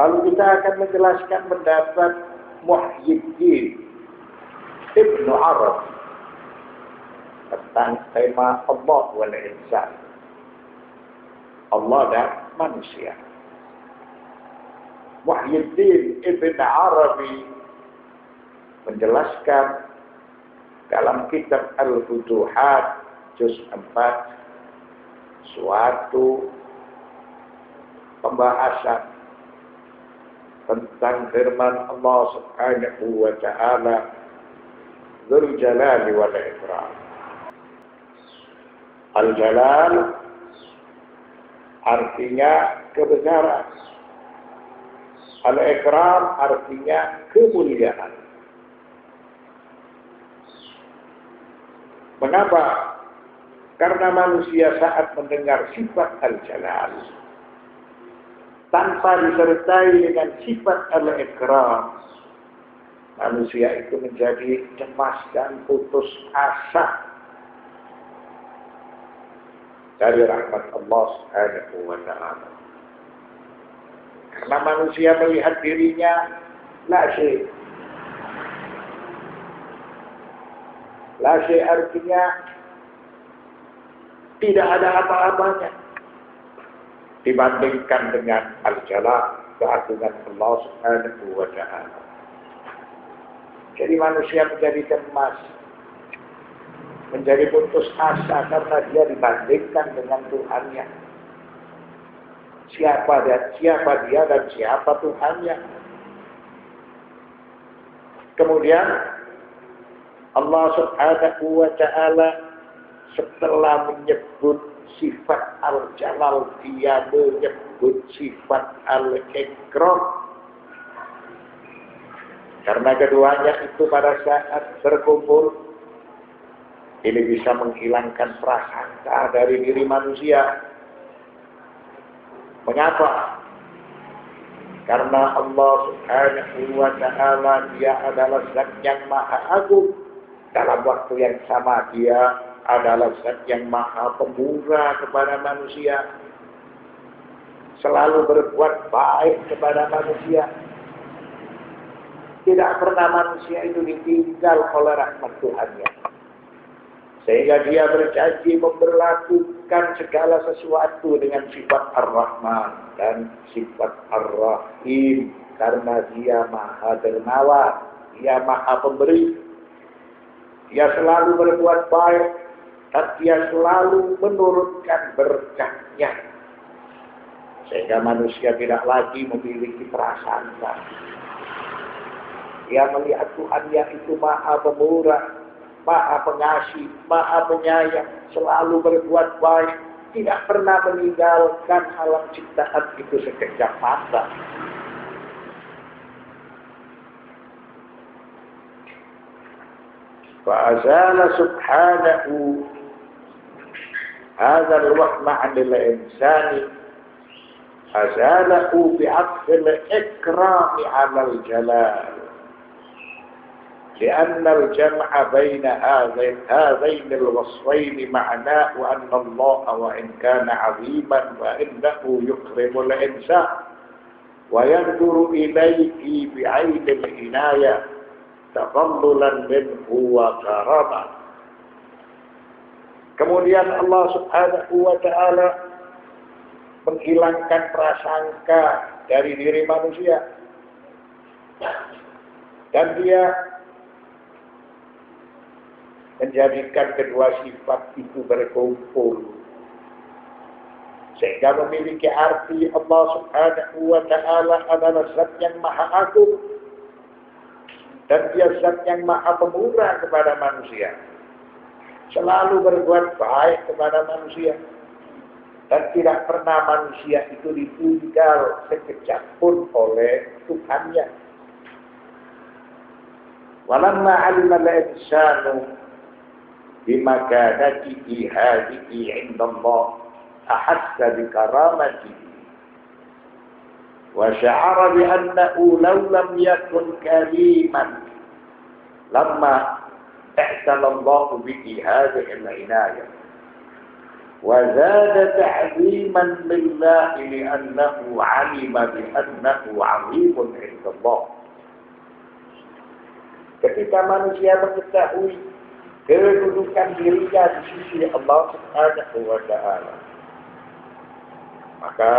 Lalu kita akan menjelaskan pendapat Muhyiddin Ibnu Arabi tentang tema Allah wal insan, Allah dan manusia. Muhyiddin Ibnu Arabi menjelaskan dalam kitab Al-Futuhat juz 4 suatu pembahasan tentang firman Allah Subhanahu wa ta'ala Dzul Jalali wal Ikram. Al-Jalal artinya kebesaran, Al-Ikram artinya kemuliaan. Mengapa? Karena manusia saat mendengar sifat Al-Jalal tanpa disertai dengan sifat Al-Ikram, manusia itu menjadi cemas dan putus asa dari rahmat Allah Subhanahu wa ta'ala. Karena manusia melihat dirinya la syai'. La syai' artinya tidak ada apa-apanya dibandingkan dengan Al-Jalal, keagungan Allah Subhanahu wa ta'ala. Jadi manusia menjadi cemas, menjadi putus asa karena dia dibandingkan dengan Tuhannya. Siapa dia dan siapa Tuhannya. Kemudian Allah Subhanahu wa ta'ala setelah menyebut sifat Al-Jalal, dia menyebut sifat Al-Ikram. Karena keduanya itu pada saat berkumpul, ini bisa menghilangkan prasangka dari diri manusia. Mengapa? Karena Allah Subhanahu wa ta'ala dia adalah zat yang maha agung. Dalam waktu yang sama dia adalah zat yang maha pemurah kepada manusia. Selalu berbuat baik kepada manusia. Tidak pernah manusia itu ditinggal oleh rahmat Tuhannya. Sehingga dia berjanji memperlakukan segala sesuatu dengan sifat Ar-Rahman dan sifat Ar-Rahim. Karena dia maha dermawan, dia maha pemberi. Dia selalu berbuat baik dan dia selalu menurunkan berkahnya. Sehingga manusia tidak lagi memiliki prasangka. Dia melihat Tuhannya itu maha pemurah, maha pengasih, maha penyayang, selalu berbuat baik, tidak pernah meninggalkan alam ciptaan itu sekejap mata. Fa'azala subhanahu hadha al-wahma 'anil insani azalahu bi'atfil ikrami 'alal jalal. لأن الجمع بين هذين الوصفين معناه أن الله وإن كان عظيما فإنه يكرم الإنسان وينظر إليه بعين العناية تفضلا منه وكرما. Kemudian Allah Subhanahu wa ta'ala menghilangkan prasangka dari diri manusia. Dan dia menjadikan kedua sifat itu berkumpul. Sehingga memiliki arti Allah Subhanahu wa ta'ala adalah zat yang maha agung. Dan dia zat yang maha pemurah kepada manusia. Selalu berbuat baik kepada manusia. Dan tidak pernah manusia itu ditinggal sekejap pun oleh Tuhannya. Walamma 'alima al-insanu بمكانته هذه عند الله أحس بكرامته وشعر بأنه لو لم يكن كريما لما اعتنى الله به هذه العناية. وزاد تعظيما لله لأنه علم بأنه عظيم عند الله. Ketika manusia mengetahui kedudukan dirinya di sisi Allah Subhanahu wa Ta'ala, maka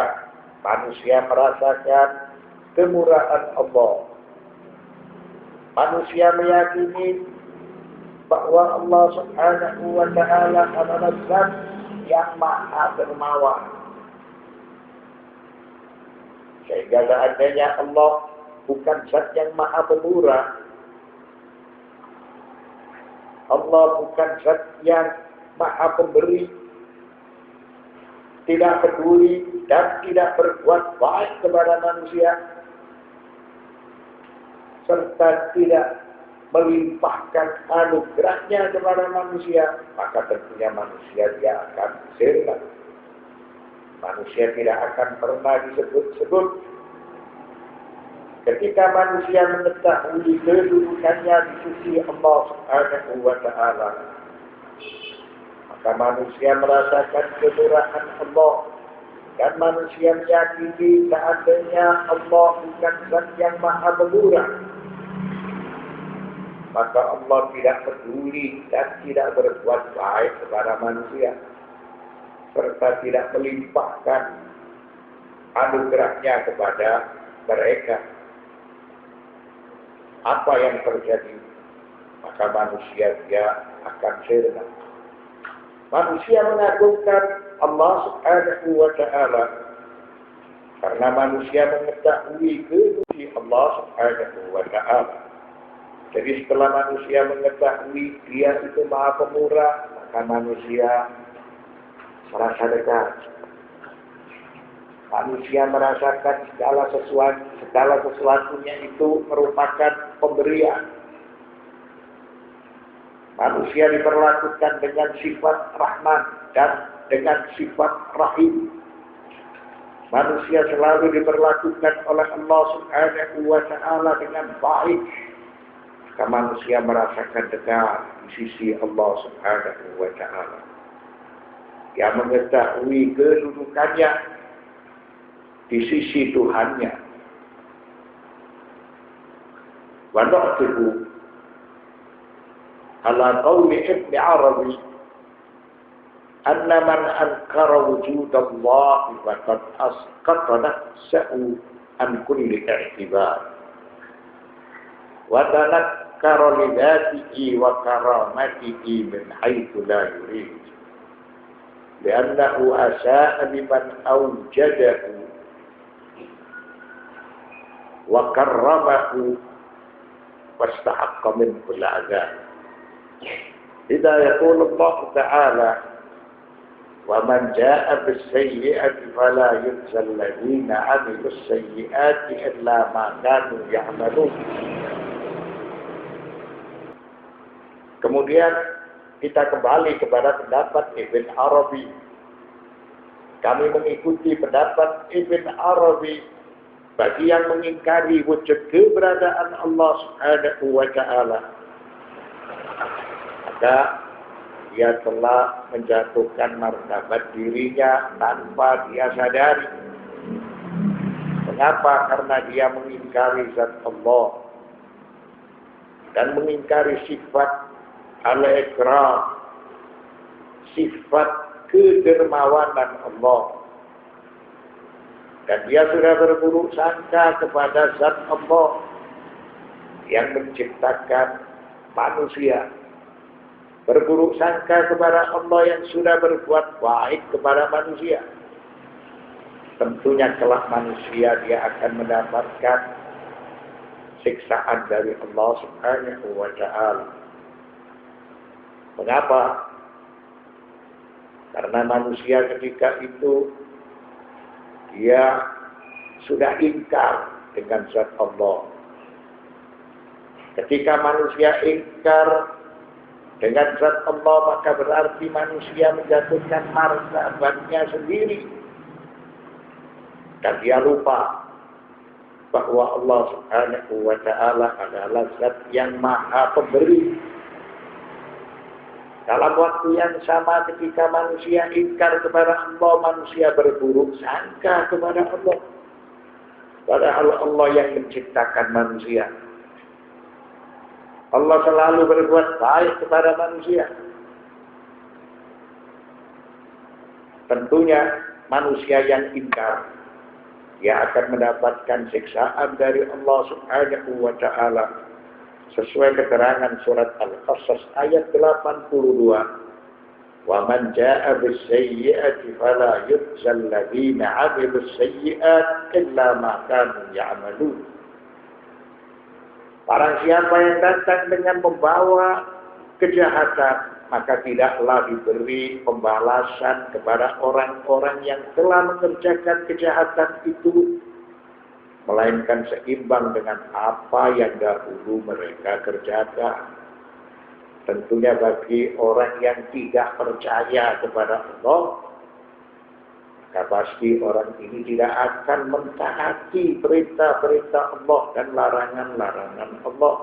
manusia merasakan kemurahan Allah. Manusia meyakini bahwa Allah Subhanahu wa Ta'ala adalah Zat yang maha dermawan. Sehingga seandainya Allah bukan Zat yang maha pemurah, Allah bukan Zat yang maha pemberi, tidak peduli dan tidak berbuat baik kepada manusia, serta tidak melimpahkan anugerahnya kepada manusia, maka tentunya manusia dia akan sirna. Manusia tidak akan pernah disebut-sebut. Ketika manusia mengetahui kedudukannya di sisi Allah Subhanahu wa Ta'ala, maka manusia merasakan kemurahan Allah, dan manusia meyakini seandainya Allah bukan Zat yang maha pemurah, maka Allah tidak peduli dan tidak berbuat baik kepada manusia, serta tidak melimpahkan anugerahnya kepada mereka. Apa yang terjadi? Maka manusia dia akan sirna. Manusia mengagungkan Allah Subhanahu wa Ta'ala karena manusia mengetahui kedudukan Allah Subhanahu wa Ta'ala. Jadi setelah manusia mengetahui dia itu maha pemurah, maka manusia merasa dekat. Manusia merasakan segala sesuatunya itu merupakan pemberian. Manusia diperlakukan dengan sifat Rahman dan dengan sifat Rahim. Manusia selalu diperlakukan oleh Allah Subhanahu wa Ta'ala dengan baik. Maka manusia merasakan dekat di sisi Allah Subhanahu wa Ta'ala. Yang mengetahui kedudukannya di sisi Tuhannya. Wa na'tibu ala qawli Ibn Arabi anna man ankara wujud Allah faqad asqata nafsahu an kulli i'tibar wa tanakkara li dhatihi wa karamatihi min haitsu la yurid li'annahu asya'a liman awjadahu wa karramahu wastahaqqa minhu al-'adab. إذا يقول الله تعالى ومن جاء بالسيئة فلا يجزى الذين عملوا السيئات إلا ما كانوا يعملون. Kemudian kita kembali kepada pendapat Ibn Arabi. Kami mengikuti pendapat Ibn Arabi bagi yang mengingkari wujud keberadaan Allah Subhanahu wa Ta'ala. Maka dia telah menjatuhkan martabat dirinya tanpa dia sadari. Mengapa? Karena dia mengingkari zat Allah dan mengingkari sifat al-ikram, sifat kedermawanan Allah. Dan dia sudah berburuk sangka kepada zat Allah yang menciptakan manusia. Berburuk sangka kepada Allah yang sudah berbuat baik kepada manusia. Tentunya kelak manusia dia akan mendapatkan siksaan dari Allah Subhanahu wa Ta'ala. Mengapa? Karena manusia ketika itu dia sudah ingkar dengan zat Allah. Ketika manusia ingkar dengan zat Allah, maka berarti manusia menjatuhkan martabatnya sendiri. Dan dia lupa bahwa Allah Subhanahu wa Ta'ala adalah zat yang maha pemberi. Dalam waktu yang sama ketika manusia ingkar kepada Allah, manusia berburuk sangka kepada Allah. Padahal Allah yang menciptakan manusia. Allah selalu berbuat baik kepada manusia. Tentunya manusia yang ingkar, dia akan mendapatkan siksaan dari Allah Subhanahu wa Ta'ala. Sesuai keterangan surat Al-Qasas ayat 82. Wa man jaa'a bis-sayyi'ati fala yujzal ladzina 'amilus sayyi'at illa ma kanu ya'malun. Barang siapa yang datang dengan membawa kejahatan, maka tidaklah diberi pembalasan kepada orang-orang yang telah mengerjakan kejahatan itu, melainkan seimbang dengan apa yang dahulu mereka kerjakan. Tentunya bagi orang yang tidak percaya kepada Allah, maka pasti orang ini tidak akan mentaati perintah-perintah Allah dan larangan-larangan Allah.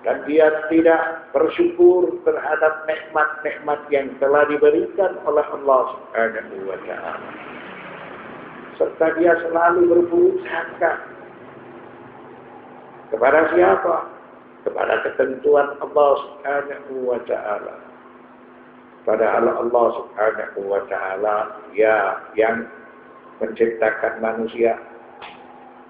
Dan dia tidak bersyukur terhadap nikmat-nikmat yang telah diberikan oleh Allah Subhanahu wa Ta'ala. Serta dia selalu berburuk sangka. Kepada siapa? Kepada ketentuan Allah Subhanahu wa Ta'ala. Padahal Allah Subhanahu wa Ta'ala ya yang menciptakan manusia,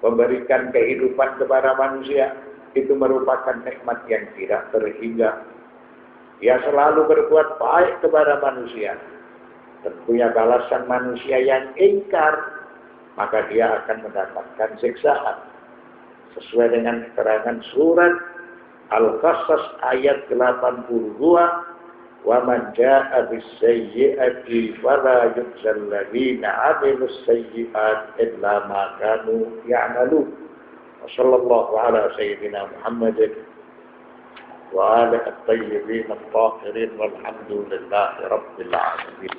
memberikan kehidupan kepada manusia. Itu merupakan nikmat yang tidak terhingga. Dia selalu berbuat baik kepada manusia. Tentunya balasan manusia yang ingkar, maka dia akan mendapatkan siksaan. Sesuai dengan keterangan surat Al-Qasas ayat 82. Wa man jaa'a bis-sayyi'ati fala yujzal ladzina 'amilus sayyi'at illa ma kanu ya'malun. Wassallallahu ala sayyidina Muhammadin wa ala at-tayyibin at-tahirin walhamdulillahi rabbil alamin.